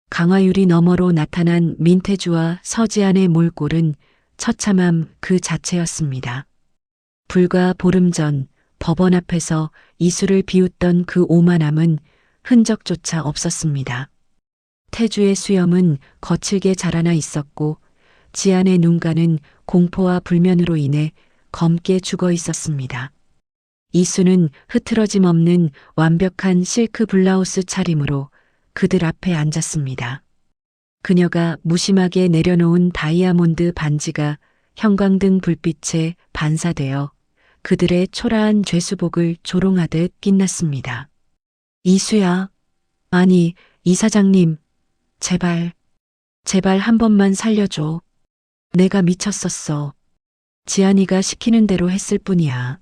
강화유리 너머로 나타난 민태주와 서지안의 몰골은 처참함 그 자체였습니다. 불과 보름 전 법원 앞에서 이수를 비웃던 그 오만함은 흔적조차 없었습니다. 태주의 수염은 거칠게 자라나 있었고 지안의 눈가는 공포와 불면으로 인해 검게 죽어 있었습니다. 이수는 흐트러짐 없는 완벽한 실크 블라우스 차림으로 그들 앞에 앉았습니다. 그녀가 무심하게 내려놓은 다이아몬드 반지가 형광등 불빛에 반사되어 그들의 초라한 죄수복을 조롱하듯 빛났습니다. 이수야, 아니, 이사장님, 제발 한 번만 살려줘. 내가 미쳤었어. 지안이가 시키는 대로 했을 뿐이야.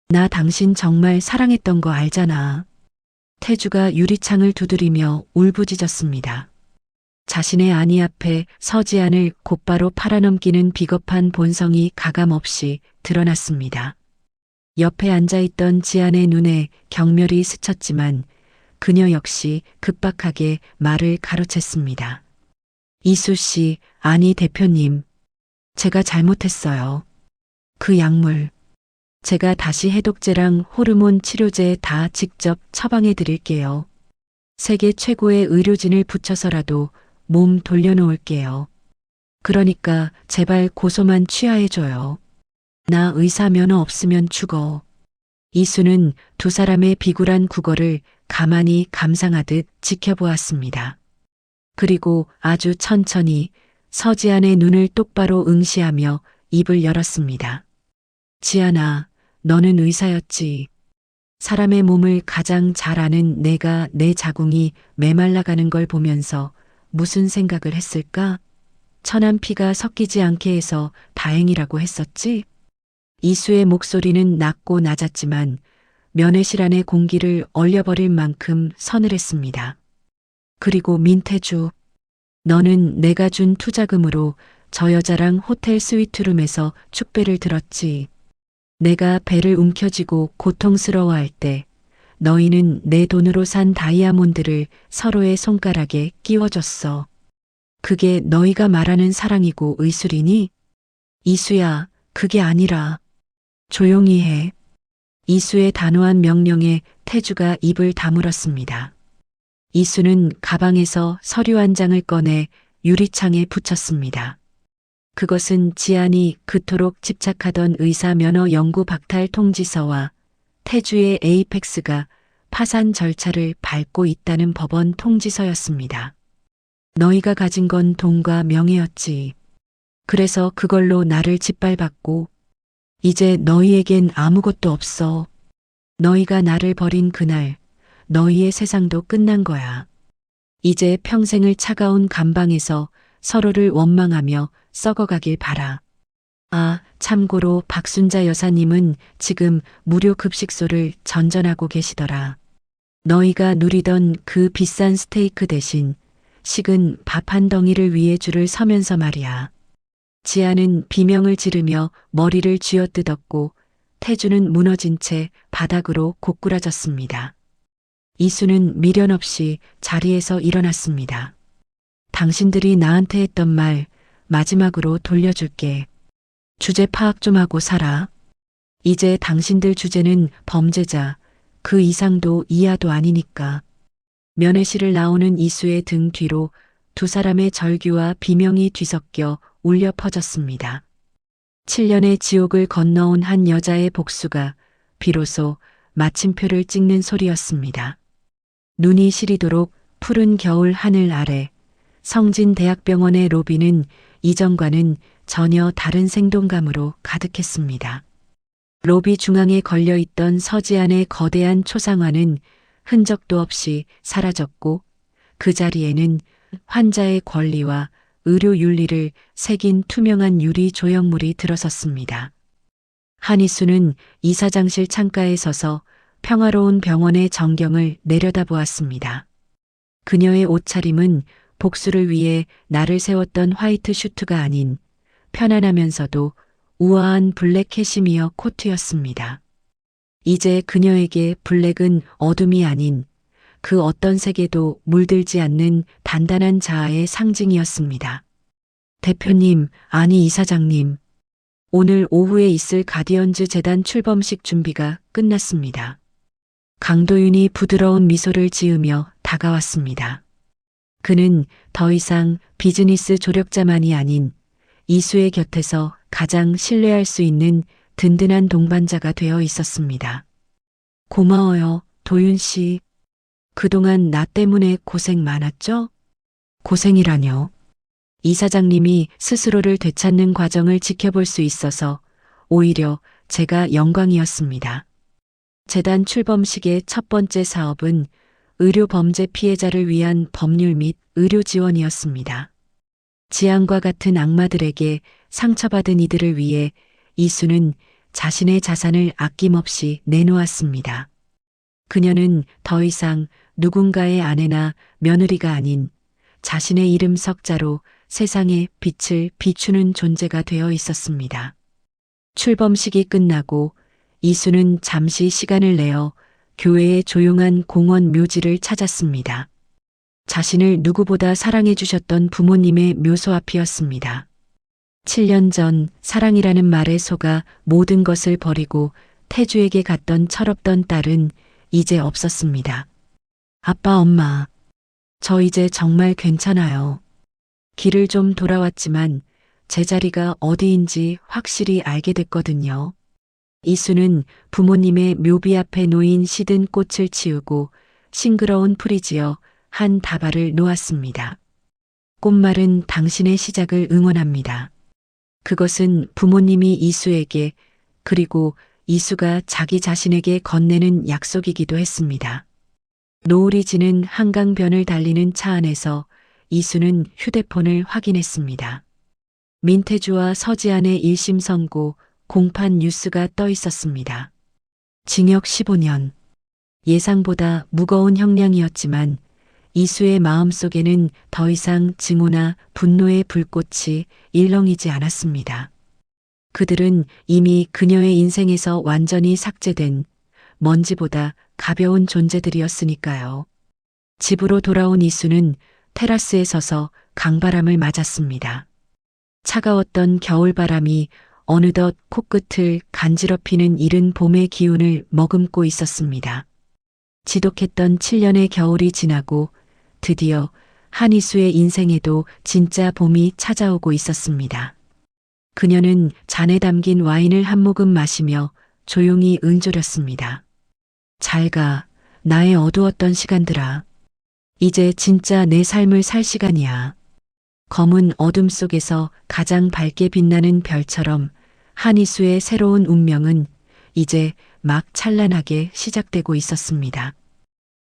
나 당신 정말 사랑했던 거 알잖아. 태주가 유리창을 두드리며 울부짖었습니다. 자신의 아니 앞에 서지안을 곧바로 팔아넘기는 비겁한 본성이 가감없이 드러났습니다. 옆에 앉아있던 지안의 눈에 경멸이 스쳤지만 그녀 역시 급박하게 말을 가로챘습니다. 이수 씨, 아니 대표님, 제가 잘못했어요. 그 약물, 제가 다시 해독제랑 호르몬 치료제 다 직접 처방해 드릴게요. 세계 최고의 의료진을 붙여서라도 몸 돌려놓을게요. 그러니까 제발 고소만 취하해줘요. 나 의사 면허 없으면 죽어. 이수는 두 사람의 비굴한 구걸을 가만히 감상하듯 지켜보았습니다. 그리고 아주 천천히 서지안의 눈을 똑바로 응시하며 입을 열었습니다. 지안아, 너는 의사였지. 사람의 몸을 가장 잘 아는 내가 내 자궁이 메말라가는 걸 보면서 무슨 생각을 했을까? 천한 피가 섞이지 않게 해서 다행이라고 했었지? 이수의 목소리는 낮고 낮았지만 면회실 안의 공기를 얼려버릴 만큼 서늘했습니다. 그리고 민태주, 너는 내가 준 투자금으로 저 여자랑 호텔 스위트룸에서 축배를 들었지. 내가 배를 움켜쥐고 고통스러워할 때 너희는 내 돈으로 산 다이아몬드를 서로의 손가락에 끼워줬어. 그게 너희가 말하는 사랑이고 의술이니? 이수야, 그게 아니라. 조용히 해. 이수의 단호한 명령에 태주가 입을 다물었습니다. 이수는 가방에서 서류 한 장을 꺼내 유리창에 붙였습니다. 그것은 지안이 그토록 집착하던 의사 면허 연구 박탈 통지서와 태주의 에이펙스가 파산 절차를 밟고 있다는 법원 통지서였습니다. 너희가 가진 건 돈과 명예였지. 그래서 그걸로 나를 짓밟았고 이제 너희에겐 아무것도 없어. 너희가 나를 버린 그날 너희의 세상도 끝난 거야. 이제 평생을 차가운 감방에서 서로를 원망하며 썩어가길 바라. 아, 참고로 박순자 여사님은 지금 무료 급식소를 전전하고 계시더라. 너희가 누리던 그 비싼 스테이크 대신 식은 밥 한 덩이를 위해 줄을 서면서 말이야. 지아는 비명을 지르며 머리를 쥐어뜯었고 태주는 무너진 채 바닥으로 고꾸라졌습니다. 이수는 미련 없이 자리에서 일어났습니다. 당신들이 나한테 했던 말 마지막으로 돌려줄게. 주제 파악 좀 하고 살아. 이제 당신들 주제는 범죄자, 그 이상도 이하도 아니니까. 면회실을 나오는 이수의 등 뒤로 두 사람의 절규와 비명이 뒤섞여 울려 퍼졌습니다. 7년의 지옥을 건너온 한 여자의 복수가 비로소 마침표를 찍는 소리였습니다. 눈이 시리도록 푸른 겨울 하늘 아래 성진대학병원의 로비는 이전과는 전혀 다른 생동감으로 가득했습니다. 로비 중앙에 걸려있던 서지안의 거대한 초상화는 흔적도 없이 사라졌고 그 자리에는 환자의 권리와 의료 윤리를 새긴 투명한 유리 조형물이 들어섰습니다. 한이수는 이사장실 창가에 서서 평화로운 병원의 전경을 내려다보았습니다. 그녀의 옷차림은 복수를 위해 나를 세웠던 화이트 슈트가 아닌 편안하면서도 우아한 블랙 캐시미어 코트였습니다. 이제 그녀에게 블랙은 어둠이 아닌 그 어떤 색에도 물들지 않는 단단한 자아의 상징이었습니다. 대표님, 아니 이사장님. 오늘 오후에 있을 가디언즈 재단 출범식 준비가 끝났습니다. 강도윤이 부드러운 미소를 지으며 다가왔습니다. 그는 더 이상 비즈니스 조력자만이 아닌 이수의 곁에서 가장 신뢰할 수 있는 든든한 동반자가 되어 있었습니다. 고마워요, 도윤 씨. 그동안 나 때문에 고생 많았죠? 고생이라뇨. 이사장님이 스스로를 되찾는 과정을 지켜볼 수 있어서 오히려 제가 영광이었습니다. 재단 출범식의 첫 번째 사업은 의료 범죄 피해자를 위한 법률 및 의료 지원이었습니다. 지안과 같은 악마들에게 상처받은 이들을 위해 이수는 자신의 자산을 아낌없이 내놓았습니다. 그녀는 더 이상 누군가의 아내나 며느리가 아닌 자신의 이름 석자로 세상에 빛을 비추는 존재가 되어 있었습니다. 출범식이 끝나고 이수는 잠시 시간을 내어 교회의 조용한 공원 묘지를 찾았습니다. 자신을 누구보다 사랑해 주셨던 부모님의 묘소 앞이었습니다. 7년 전 사랑이라는 말에 속아 모든 것을 버리고 태주에게 갔던 철없던 딸은 이제 없었습니다. 아빠, 엄마, 저 이제 정말 괜찮아요. 길을 좀 돌아왔지만 제자리가 어디인지 확실히 알게 됐거든요. 이수는 부모님의 묘비 앞에 놓인 시든 꽃을 치우고 싱그러운 풀이지어 한 다발을 놓았습니다. 꽃말은 당신의 시작을 응원합니다. 그것은 부모님이 이수에게 그리고 이수가 자기 자신에게 건네는 약속이기도 했습니다. 노을이 지는 한강변을 달리는 차 안에서 이수는 휴대폰을 확인했습니다. 민태주와 서지안의 1심 선고 공판 뉴스가 떠 있었습니다. 징역 15년. 예상보다 무거운 형량이었지만 이수의 마음속에는 더 이상 증오나 분노의 불꽃이 일렁이지 않았습니다. 그들은 이미 그녀의 인생에서 완전히 삭제된 먼지보다 가벼운 존재들이었으니까요. 집으로 돌아온 이수는 테라스에 서서 강바람을 맞았습니다. 차가웠던 겨울바람이 어느덧 코끝을 간지럽히는 이른 봄의 기운을 머금고 있었습니다. 지독했던 7년의 겨울이 지나고 드디어 한이수의 인생에도 진짜 봄이 찾아오고 있었습니다. 그녀는 잔에 담긴 와인을 한 모금 마시며 조용히 은조렸습니다. 잘 가, 나의 어두웠던 시간들아. 이제 진짜 내 삶을 살 시간이야. 검은 어둠 속에서 가장 밝게 빛나는 별처럼 한이수의 새로운 운명은 이제 막 찬란하게 시작되고 있었습니다.